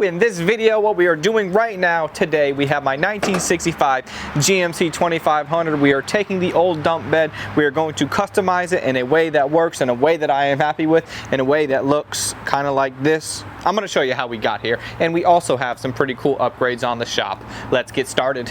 In this video, what we are doing right now today, we have my 1965 GMC 2500. We are taking the old dump bed, we are going to customize it in a way that works, in a way that I am happy with, in a way that looks kind of like this. I'm going to show you how we got here, and we also have some pretty cool upgrades on the shop. Let's get started.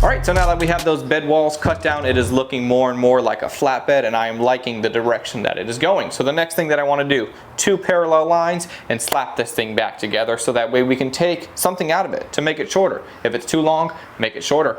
Alright, so now that we have those bed walls cut down, it is looking more and more like a flatbed, and I am liking the direction that it is going. So the next thing that I want to do, 2 parallel lines and slap this thing back together so that way we can take something out of it to make it shorter. If it's too long, make it shorter.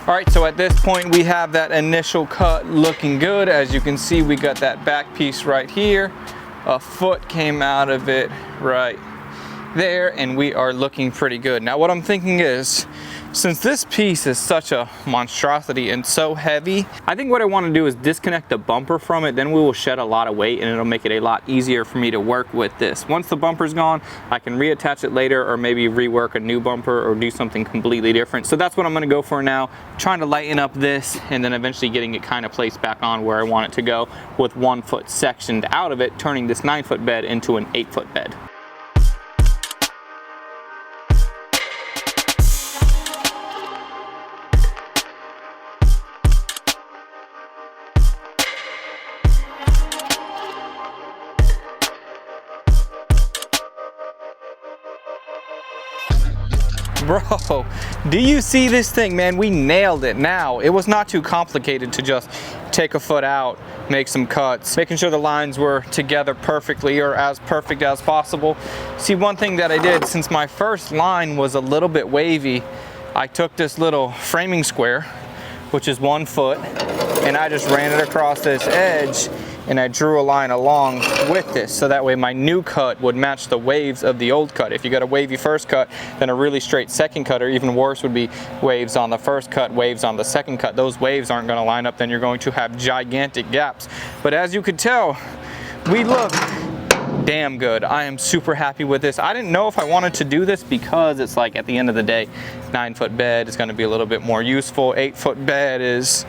Alright, so at this point we have that initial cut looking good. As you can see, we got that back piece right here. A foot came out of it right there, and we are looking pretty good. Now what I'm thinking is, since this piece is such a monstrosity and so heavy, I think what I want to do is disconnect the bumper from it. Then we will shed a lot of weight and it'll make it a lot easier for me to work with this. Once the bumper's gone, I can reattach it later, or maybe rework a new bumper or do something completely different. So that's what I'm going to go for now, trying to lighten up this and then eventually getting it kind of placed back on where I want it to go, with 1 foot sectioned out of it, turning this 9-foot bed into an 8-foot bed. Bro, do you see this thing, man? We nailed it. Now, it was not too complicated to just take a foot out, make some cuts, making sure the lines were together perfectly, or as perfect as possible. See, one thing that I did, since my first line was a little bit wavy, I took this little framing square, which is 1 foot, and I just ran it across this edge, and I drew a line along with this, so that way my new cut would match the waves of the old cut. If you got a wavy first cut, then a really straight second cut, or even worse would be waves on the first cut, waves on the second cut. Those waves aren't going to line up, then you're going to have gigantic gaps. But as you could tell, we look damn good. I am super happy with this. I didn't know if I wanted to do this because it's like, at the end of the day, 9-foot bed is going to be a little bit more useful. 8-foot bed is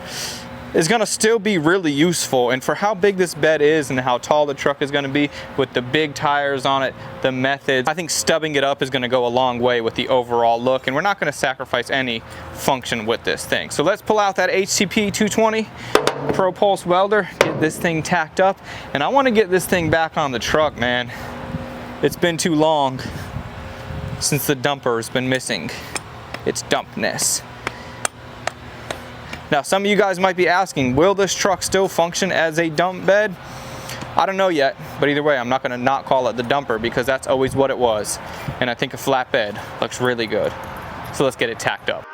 going to still be really useful, and for how big this bed is and how tall the truck is going to be with the big tires on it, the methods, I think stubbing it up is going to go a long way with the overall look, and we're not going to sacrifice any function with this thing. So let's pull out that HCP 220 Pro Pulse welder, get this thing tacked up, and I want to get this thing back on the truck, man. It's been too long since the dumper has been missing its dumpness. Now, some of you guys might be asking, will this truck still function as a dump bed? I don't know yet, but either way, I'm not gonna not call it the dumper because that's always what it was. And I think a flatbed looks really good. So let's get it tacked up.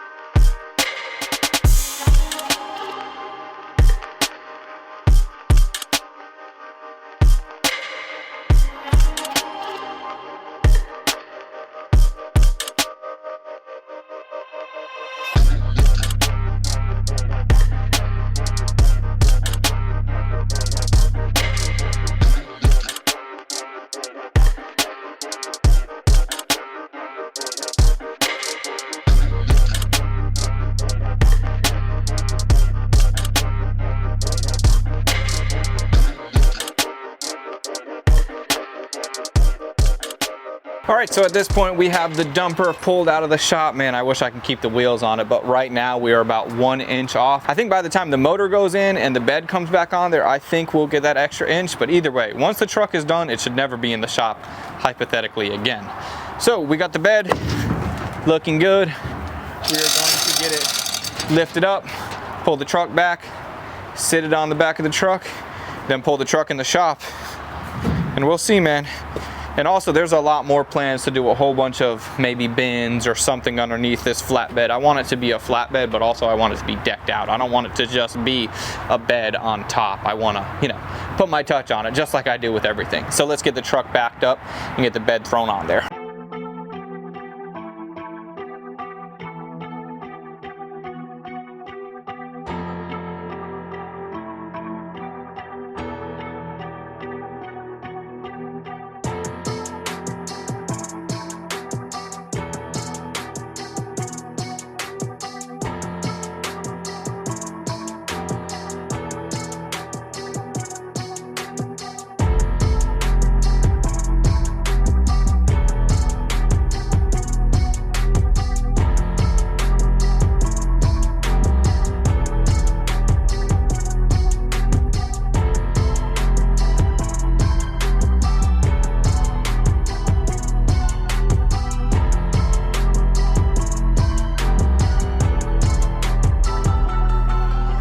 All right, so at this point we have the dumper pulled out of the shop. Man, I wish I could keep the wheels on it, but right now we are about 1 inch off. I think by the time the motor goes in and the bed comes back on there, I think we'll get that extra inch, but either way, once the truck is done, it should never be in the shop, hypothetically again. So we got the bed looking good. We are going to get it lifted up, pull the truck back, sit it on the back of the truck, then pull the truck in the shop, and we'll see, man. And also there's a lot more plans to do a whole bunch of maybe bins or something underneath this flatbed. I want it to be a flatbed, but also I want it to be decked out. I don't want it to just be a bed on top. I want to, you know, put my touch on it just like I do with everything. So let's get the truck backed up and get the bed thrown on there.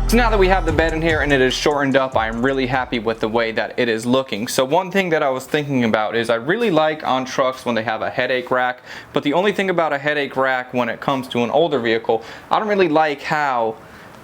So now that we have the bed in here and it is shortened up, I'm really happy with the way that it is looking. So one thing that I was thinking about is I really like on trucks when they have a headache rack, but the only thing about a headache rack when it comes to an older vehicle, I don't really like how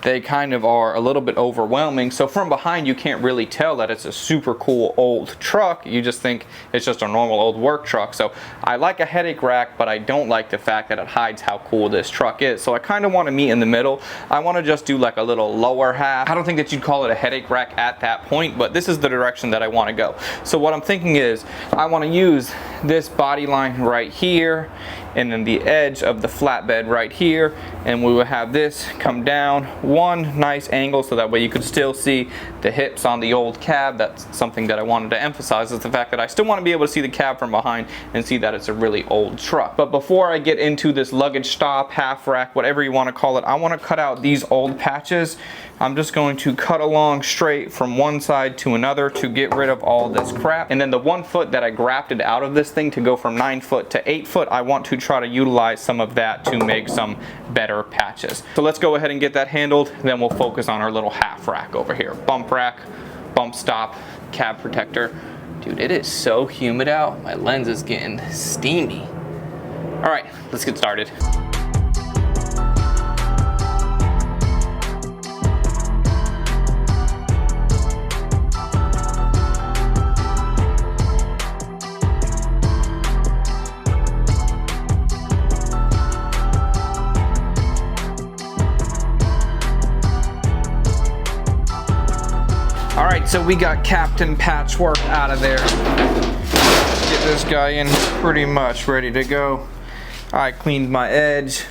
they kind of are a little bit overwhelming. So from behind you can't really tell that it's a super cool old truck. You just think it's just a normal old work truck. So I like a headache rack, but I don't like the fact that it hides how cool this truck is. So I kind of want to meet in the middle. I want to just do like a little lower half. I don't think that you'd call it a headache rack at that point, but this is the direction that I want to go. So what I'm thinking is I want to use this body line right here and then the edge of the flatbed right here, and we will have this come down one nice angle so that way you could still see the hips on the old cab. That's something that I wanted to emphasize, is the fact that I still want to be able to see the cab from behind and see that it's a really old truck. But before I get into this luggage stop, half rack, whatever you want to call it, I want to cut out these old patches. I'm just going to cut along straight from one side to another to get rid of all this crap. And then the 1 foot that I grafted out of this thing to go from 9 foot to 8 foot, I want to try to utilize some of that to make some better patches. So let's go ahead and get that handled, then we'll focus on our little half rack over here. Bump rack, bump stop, cab protector. Dude, it is so humid out. My lens is getting steamy. All right, let's get started. Alright, so we got Captain Patchwork out of there. Get this guy in pretty much ready to go. I cleaned my edge.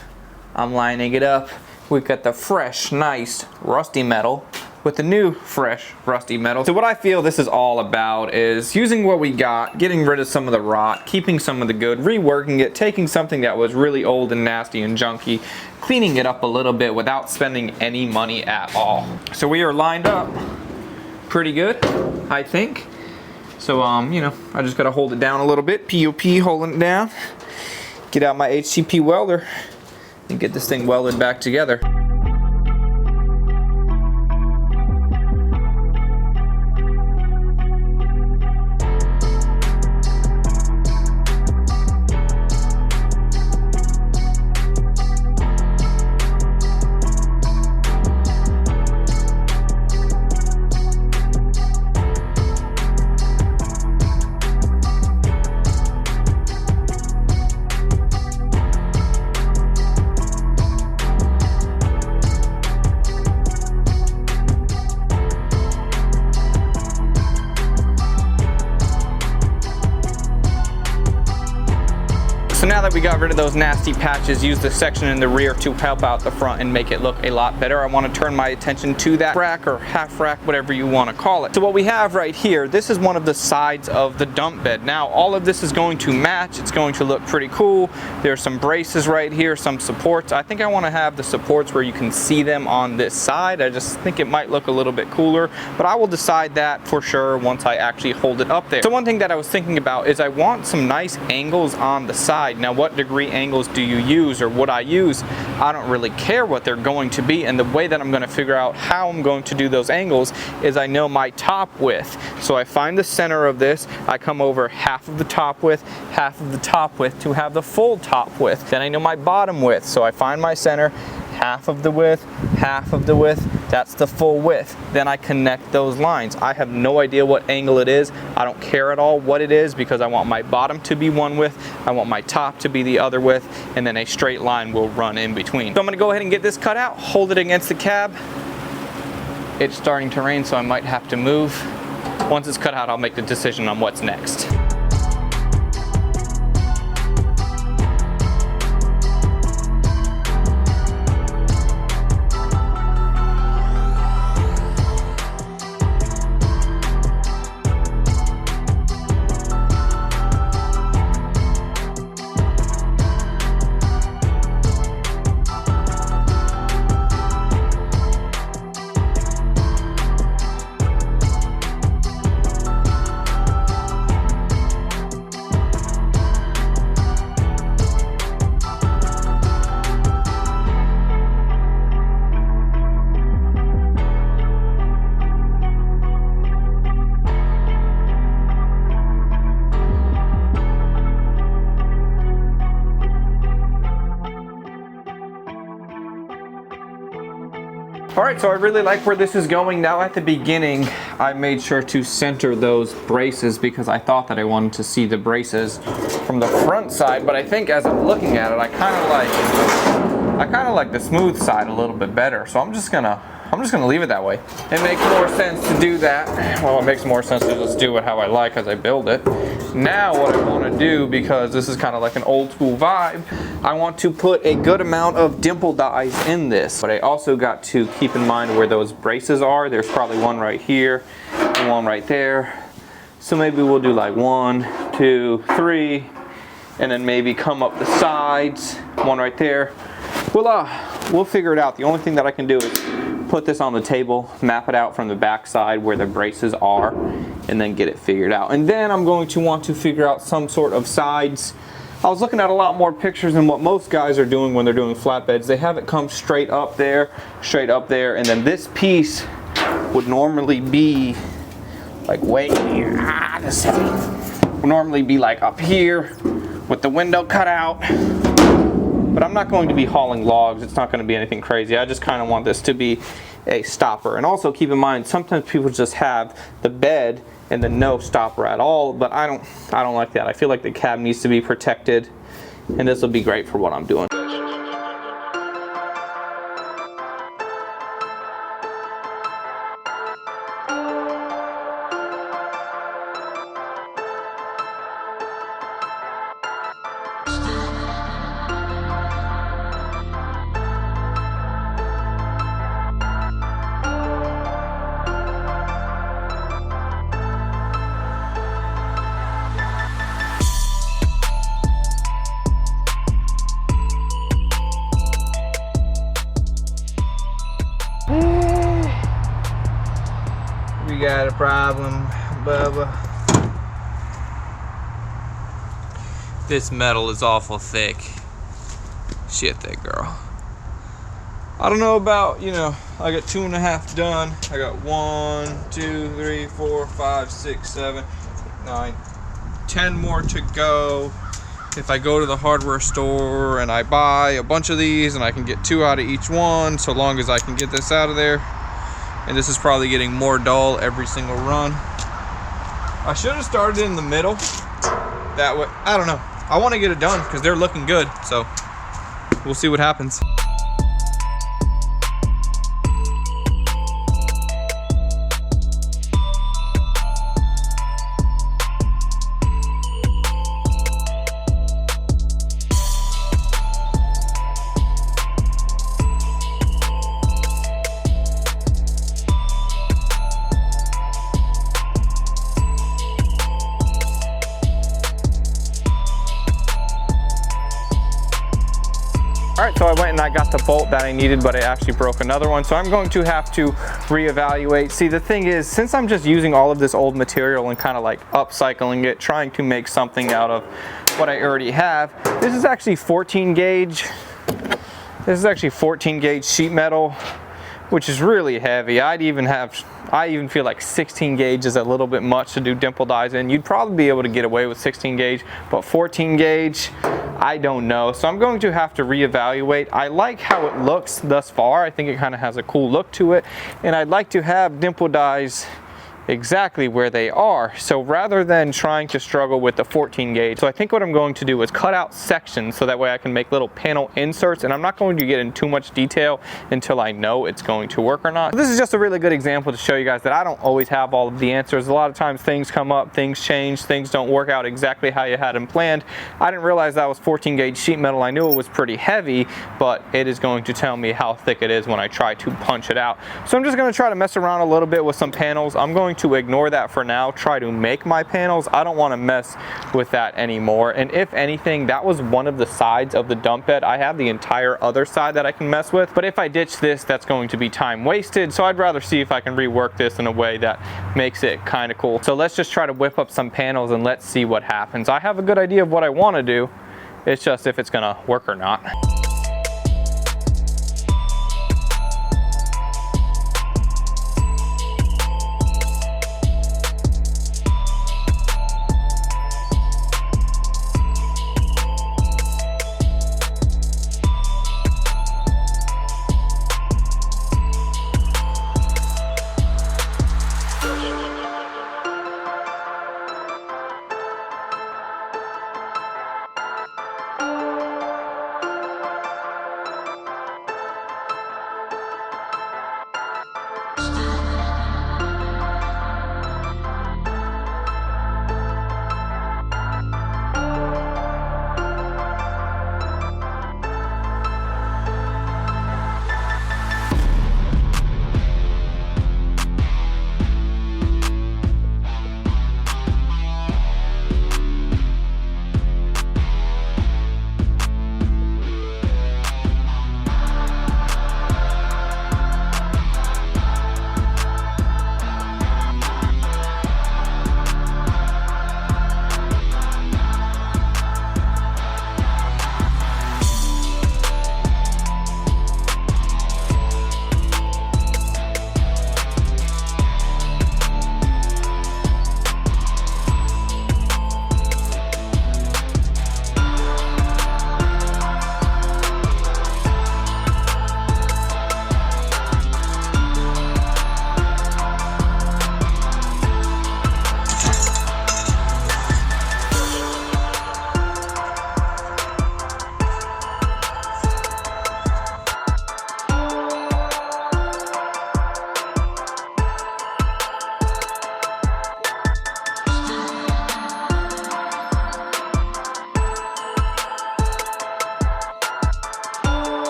I'm lining it up. We've got the fresh, nice, rusty metal with the new, fresh, rusty metal. So what I feel this is all about is using what we got, getting rid of some of the rot, keeping some of the good, reworking it, taking something that was really old and nasty and junky, cleaning it up a little bit without spending any money at all. So we are lined up pretty good, I think. So you know, I just gotta hold it down a little bit. POP holding it down. Get out my HTP welder and get this thing welded back together. we got rid of those nasty patches, used the section in the rear to help out the front and make it look a lot better, I want to turn my attention to that rack or half rack, whatever you want to call it. So what we have right here, this is one of the sides of the dump bed. Now all of this is going to match. It's going to look pretty cool. There's some braces right here, some supports. I think I want to have the supports where you can see them on this side. I just think it might look a little bit cooler, but I will decide that for sure once I actually hold it up there. So one thing that I was thinking about is I want some nice angles on the side. Now what degree angles do you use, or what I use? I don't really care what they're going to be, and the way that I'm going to figure out how I'm going to do those angles is I know my top width. So I find the center of this, I come over half of the top width, half of the top width to have the full top width. Then I know my bottom width, so I find my center, half of the width, half of the width, that's the full width. Then I connect those lines. I have no idea what angle it is. I don't care at all what it is, because I want my bottom to be one width, I want my top to be the other width, and then a straight line will run in between. So I'm gonna go ahead and get this cut out, hold it against the cab. It's starting to rain, so I might have to move. Once it's cut out, I'll make the decision on what's next. Alright, so I really like where this is going. Now at the beginning, I made sure to center those braces because I thought that I wanted to see the braces from the front side, but I think as I'm looking at it, I kind of like the smooth side a little bit better. So I'm just gonna leave it that way. It makes more sense to do that. Well, it makes more sense to just do it how I like as I build it. Now what I want to do, because this is kind of like an old school vibe, I want to put a good amount of dimple dies in this. But I also got to keep in mind where those braces are. There's probably one right here and one right there. So maybe we'll do like 1, 2, 3, and then maybe come up the sides, one right there. We'll figure it out. The only thing that I can do is put this on the table, map it out from the back side where the braces are, and then get it figured out. And then I'm going to want to figure out some sort of sides. I was looking at a lot more pictures than what most guys are doing when they're doing flatbeds. They have it come straight up there, and then this piece would normally be like way here. This would normally be like up here with the window cut out. But I'm not going to be hauling logs. It's not going to be anything crazy. I just kind of want this to be a stopper. And also keep in mind, sometimes people just have the bed and then no stopper at all, but I don't like that. I feel like the cab needs to be protected, and this will be great for what I'm doing. We got a problem, Bubba. This metal is awful thick. Shit, that girl. I don't know about, you know, I got 2.5 done. I got 1, 2, 3, 4, 5, 6, 7, 9, 10 more to go. If I go to the hardware store and I buy a bunch of these and I can get 2 out of each one, so long as I can get this out of there. And this is probably getting more dull every single run. I should have started in the middle. That way, I don't know. I want to get it done because they're looking good. So we'll see what happens. So I went and I got the bolt that I needed, but it actually broke another one. So I'm going to have to reevaluate. See, the thing is, since I'm just using all of this old material and kind of like upcycling it, trying to make something out of what I already have, this is actually 14 gauge. This is actually 14 gauge sheet metal, which is really heavy. I even feel like 16 gauge is a little bit much to do dimple dies in. You'd probably be able to get away with 16 gauge, but 14 gauge, I don't know. So I'm going to have to reevaluate. I like how it looks thus far. I think it kind of has a cool look to it, and I'd like to have dimple dies exactly where they are. So rather than trying to struggle with the 14 gauge, so I think what I'm going to do is cut out sections so that way I can make little panel inserts, and I'm not going to get in too much detail until I know it's going to work or not. This is just a really good example to show you guys that I don't always have all of the answers. A lot of times things come up, things change, things don't work out exactly how you had them planned. I didn't realize that was 14 gauge sheet metal. I knew it was pretty heavy, but it is going to tell me how thick it is when I try to punch it out. So I'm just going to try to mess around a little bit with some panels. I'm going to ignore that for now, try to make my panels. I don't want to mess with that anymore. And if anything, that was one of the sides of the dump bed. I have the entire other side that I can mess with, but if I ditch this, that's going to be time wasted. So I'd rather see if I can rework this in a way that makes it kind of cool. So let's just try to whip up some panels and let's see what happens. I have a good idea of what I want to do. It's just if it's gonna work or not.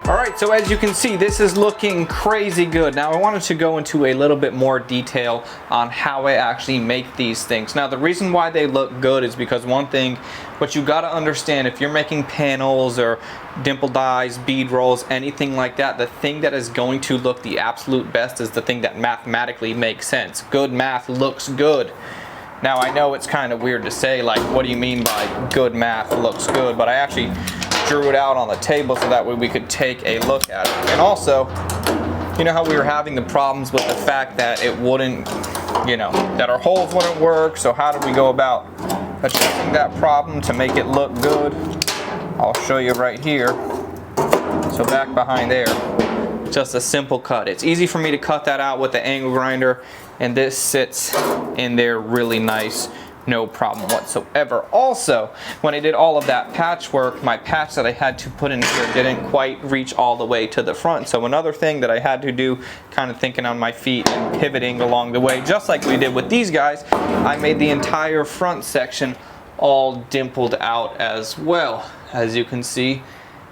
Alright, so as you can see, this is looking crazy good. Now I wanted to go into a little bit more detail on how I actually make these things. Now the reason why they look good is because one thing, what you gotta understand, if you're making panels or dimple dies, bead rolls, anything like that, the thing that is going to look the absolute best is the thing that mathematically makes sense. Good math looks good. Now I know it's kind of weird to say, like, what do you mean by good math looks good? But I actually drew it out on the table so that way we could take a look at it. And also, you know how we were having the problems with the fact that it wouldn't, you know, that our holes wouldn't work. So how did we go about addressing that problem to make it look good? I'll show you right here. So back behind there, just a simple cut. It's easy for me to cut that out with the angle grinder, and this sits in there really nice, no problem whatsoever. Also, when I did all of that patchwork, my patch that I had to put in here didn't quite reach all the way to the front. So another thing that I had to do, kind of thinking on my feet and pivoting along the way, just like we did with these guys, I made the entire front section all dimpled out as well. As you can see,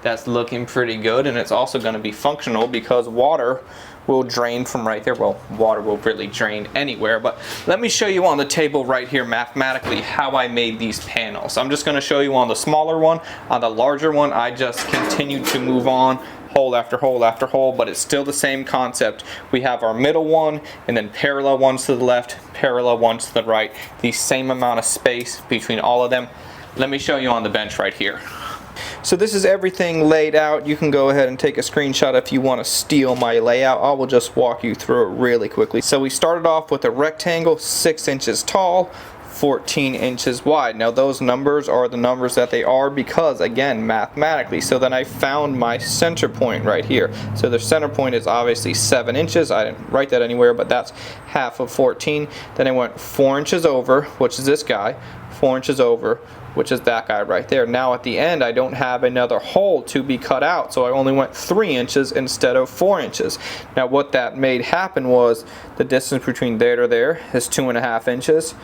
That's looking pretty good, and it's also going to be functional because water will drain from right there. Well, water will really drain anywhere, but let me show you on the table right here mathematically how I made these panels. I'm just going to show you on the smaller one. On the larger one, I just continued to move on hole after hole after hole, but it's still the same concept. We have our middle one and then parallel ones to the left, parallel ones to the right, the same amount of space between all of them. Let me show you on the bench right here. So this is everything laid out. You can go ahead and take a screenshot if you want to steal my layout. I will just walk you through it really quickly. So we started off with a rectangle 6 inches tall, 14 inches wide. Now those numbers are the numbers that they are because, again, mathematically. So then I found my center point right here. So the center point is obviously 7 inches. I didn't write that anywhere, but that's half of 14. Then I went 4 inches over, which is this guy, 4 inches over, which is that guy right there. Now at the end, I don't have another hole to be cut out, so I only went 3 inches instead of 4 inches. Now what that made happen was the distance between there to there is 2.5 inches,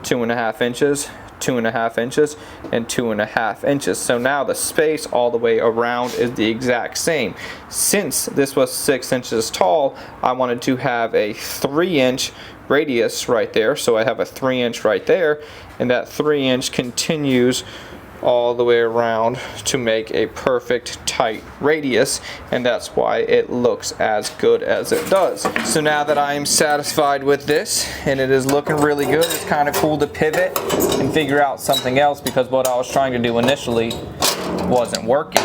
2.5 inches, 2.5 inches, and 2.5 inches. So now the space all the way around is the exact same. Since this was 6 inches tall, I wanted to have a 3-inch radius right there. So I have a 3-inch right there, and that 3-inch continues all the way around to make a perfect tight radius, and that's why it looks as good as it does. So now that I am satisfied with this and it is looking really good, it's kind of cool to pivot and figure out something else, because what I was trying to do initially wasn't working,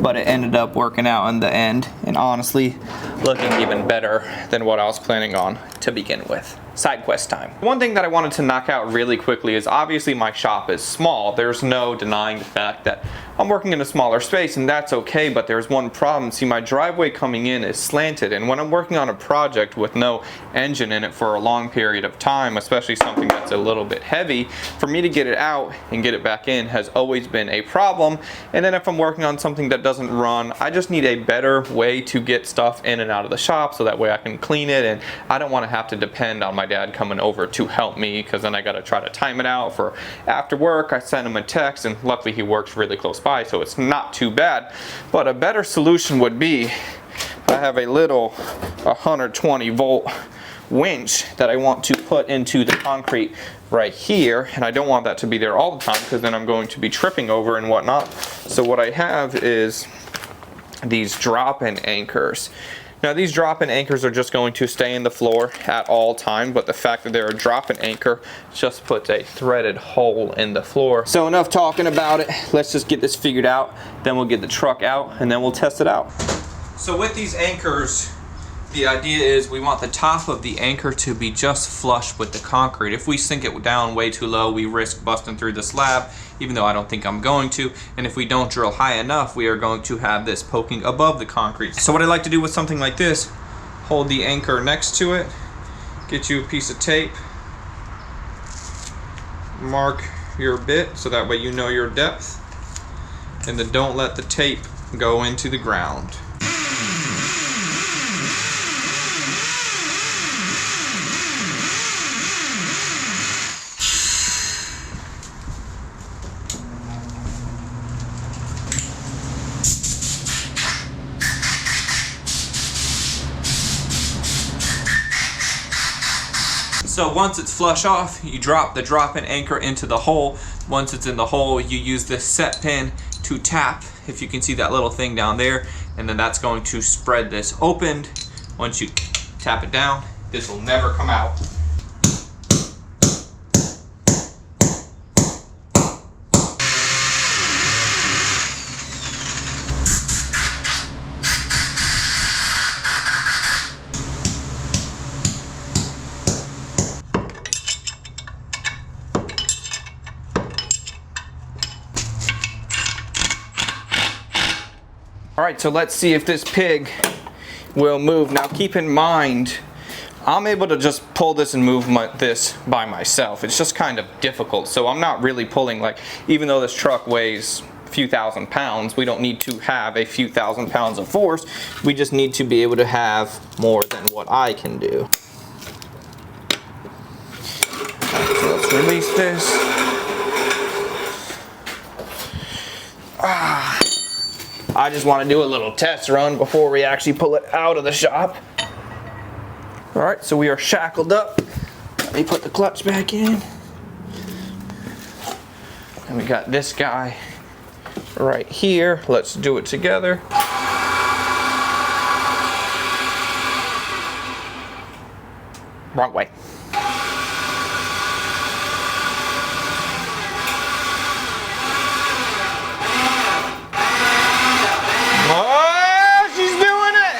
but it ended up working out in the end, and honestly looking even better than what I was planning on to begin with. Side quest time. One thing that I wanted to knock out really quickly is obviously my shop is small. There's no denying the fact that I'm working in a smaller space, and that's okay, but there's one problem. See, my driveway coming in is slanted, and when I'm working on a project with no engine in it for a long period of time, especially something that's a little bit heavy, for me to get it out and get it back in has always been a problem. And then if I'm working on something that doesn't run, I just need a better way to get stuff in and out of the shop so that way I can clean it, and I don't want to have to depend on my dad coming over to help me, because then I got to try to time it out for after work. I send him a text, and luckily he works really close by, so it's not too bad. But a better solution would be, I have a little 120 volt winch that I want to put into the concrete right here, and I don't want that to be there all the time because then I'm going to be tripping over and whatnot. So what I have is these drop-in anchors. Now these drop-in anchors are just going to stay in the floor at all time, but the fact that they're a drop-in anchor just puts a threaded hole in the floor. So enough talking about it, let's just get this figured out, then we'll get the truck out and then we'll test it out. So with these anchors, the idea is we want the top of the anchor to be just flush with the concrete. If we sink it down way too low, we risk busting through the slab, even though I don't think I'm going to. And if we don't drill high enough, we are going to have this poking above the concrete. So what I like to do with something like this, hold the anchor next to it, get you a piece of tape, mark your bit so that way you know your depth, and then don't let the tape go into the ground. So once it's flush off, you drop the drop-in anchor into the hole. Once it's in the hole, you use this set pin to tap, if you can see that little thing down there, and then that's going to spread this opened. Once you tap it down, this will never come out. All right, so let's see if this pig will move. Now keep in mind, I'm able to just pull this and move this by myself. It's just kind of difficult, so I'm not really pulling, like, even though this truck weighs a few thousand pounds, we don't need to have a few thousand pounds of force. We just need to be able to have more than what I can do. So let's release this. I just want to do a little test run before we actually pull it out of the shop. All right, so we are shackled up. Let me put the clutch back in. And we got this guy right here. Let's do it together. Wrong way. Oh, she's doing it!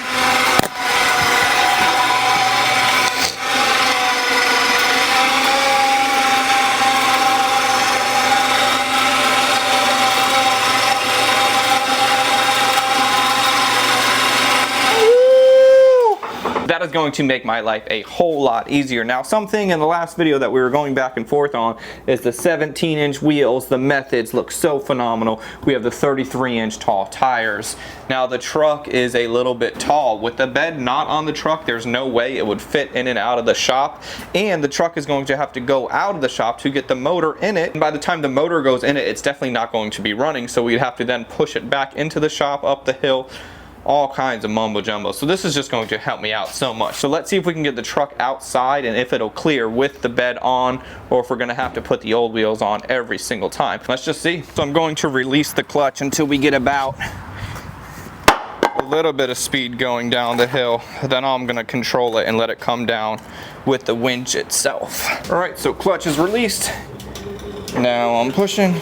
That is going to make my life a whole lot easier. Now, something in the last video that we were going back and forth on is the 17-inch wheels. The methods look so phenomenal. We have the 33-inch tall tires. Now, the truck is a little bit tall. With the bed not on the truck, there's no way it would fit in and out of the shop. And the truck is going to have to go out of the shop to get the motor in it. And by the time the motor goes in it, it's definitely not going to be running. So we'd have to then push it back into the shop, up the hill. All kinds of mumbo jumbo. So this is just going to help me out so much. So let's see if we can get the truck outside and if it'll clear with the bed on, or if we're going to have to put the old wheels on every single time. Let's just see. So I'm going to release the clutch until we get about a little bit of speed going down the hill. Then I'm going to control it and let it come down with the winch itself. All right, so clutch is released. Now I'm pushing.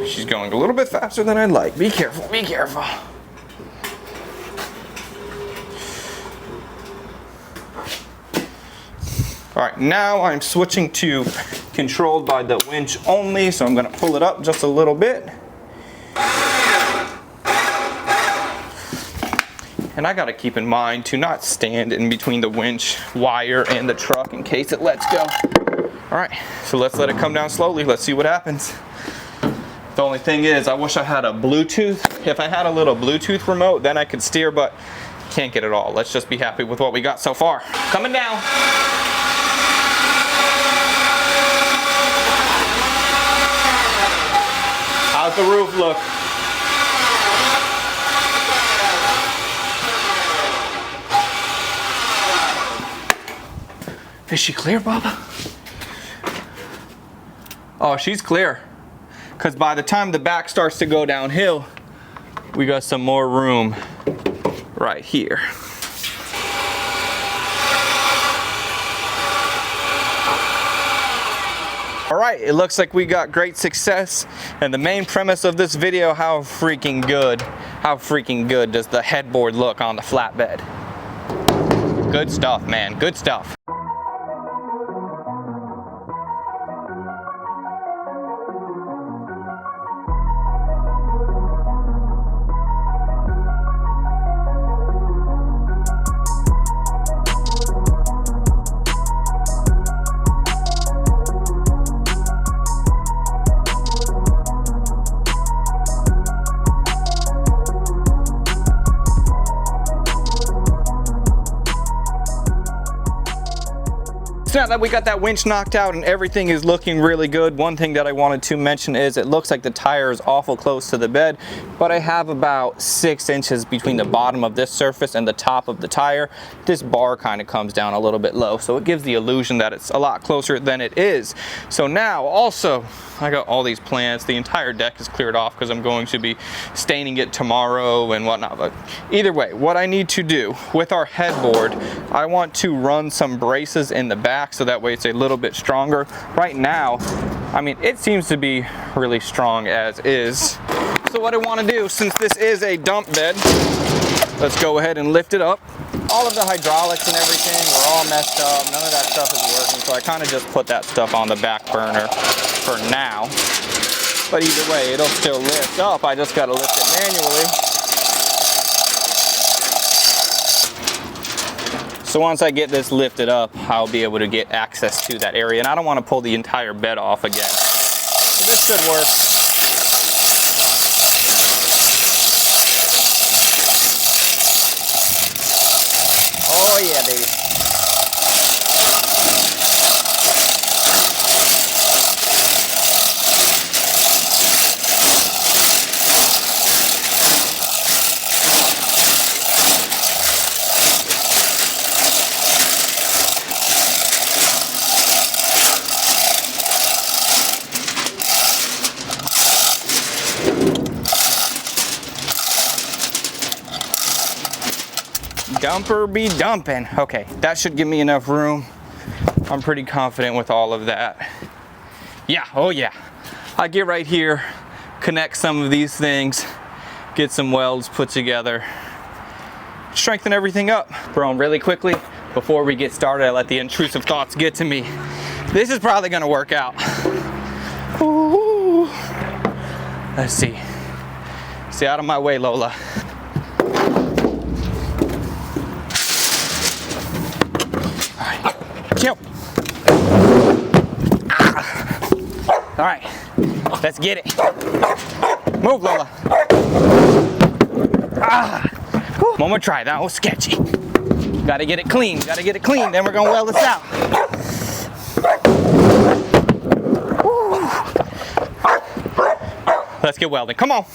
She's going a little bit faster than I'd like. Be careful, be careful. All right, now I'm switching to controlled by the winch only, so I'm gonna pull it up just a little bit. And I gotta keep in mind to not stand in between the winch wire and the truck in case it lets go. All right, so let's let it come down slowly. Let's see what happens. The only thing is, I wish I had a Bluetooth. If I had a little Bluetooth remote, then I could steer, but can't get it all. Let's just be happy with what we got so far. Coming down. How's the roof look? Is she clear, Baba? Oh, she's clear. Because by the time the back starts to go downhill, we got some more room right here. All right, it looks like we got great success. And the main premise of this video, how freaking good does the headboard look on the flatbed? Good stuff, man, good stuff. So now that we got that winch knocked out and everything is looking really good, one thing that I wanted to mention is it looks like the tire is awful close to the bed, but I have about 6 inches between the bottom of this surface and the top of the tire. This bar kind of comes down a little bit low, so it gives the illusion that it's a lot closer than it is. So now also, I got all these plants. The entire deck is cleared off because I'm going to be staining it tomorrow and whatnot. But either way, what I need to do with our headboard, I want to run some braces in the back so that way it's a little bit stronger. Right now, I mean, it seems to be really strong as is. So what I want to do, since this is a dump bed, let's go ahead and lift it up. All of the hydraulics and everything were all messed up. None of that stuff is working, so I kind of just put that stuff on the back burner for now. But either way, it'll still lift up. I just got to lift it manually. So once I get this lifted up, I'll be able to get access to that area. And I don't want to pull the entire bed off again. So this should work. Oh yeah, baby. Dumper be dumping. Okay, that should give me enough room. I'm pretty confident with all of that. Yeah, oh yeah. I get right here, connect some of these things, get some welds put together, strengthen everything up. Bro, really quickly, before we get started, I let the intrusive thoughts get to me. This is probably gonna work out. Ooh. Let's see. Stay out of my way, Lola. All right, chill. Ah. All right, let's get it. Move, Lola. Ah. One more try, that was sketchy. Gotta get it clean, then we're gonna weld this out. Woo. Let's get welding, come on.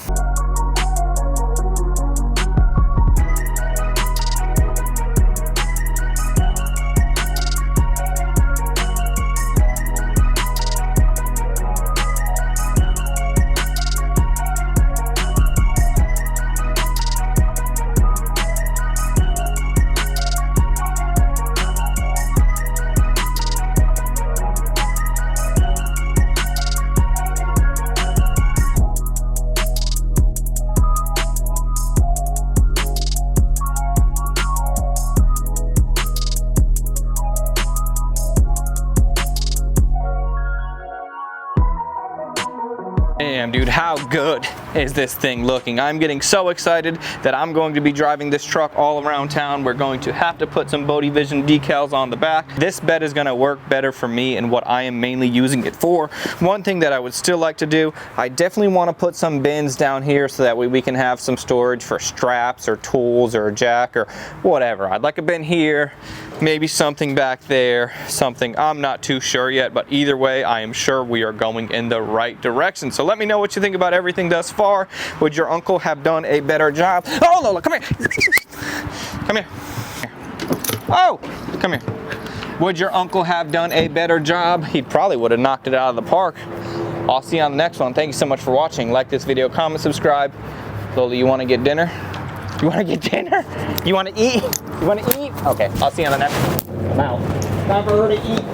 Damn, dude, how good is this thing looking? I'm getting so excited that I'm going to be driving this truck all around town. We're going to have to put some Bodie Vision decals on the back. This bed is gonna work better for me and what I am mainly using it for. One thing that I would still like to do, I definitely want to put some bins down here so that way we can have some storage for straps or tools or a jack or whatever. I'd like a bin here, maybe something back there, something, I'm not too sure yet, but either way, I am sure we are going in the right direction. So let me know what you think about everything thus far. Would your uncle have done a better job? Oh, Lola, come here. Come here. Oh, come here. Would your uncle have done a better job? He probably would have knocked it out of the park. I'll see you on the next one. Thank you so much for watching. Like this video, comment, subscribe. Lola, you want to get dinner? You want to get dinner? You want to eat? You want to eat? Okay, I'll see you on the next one. I'm out. Time for her to eat.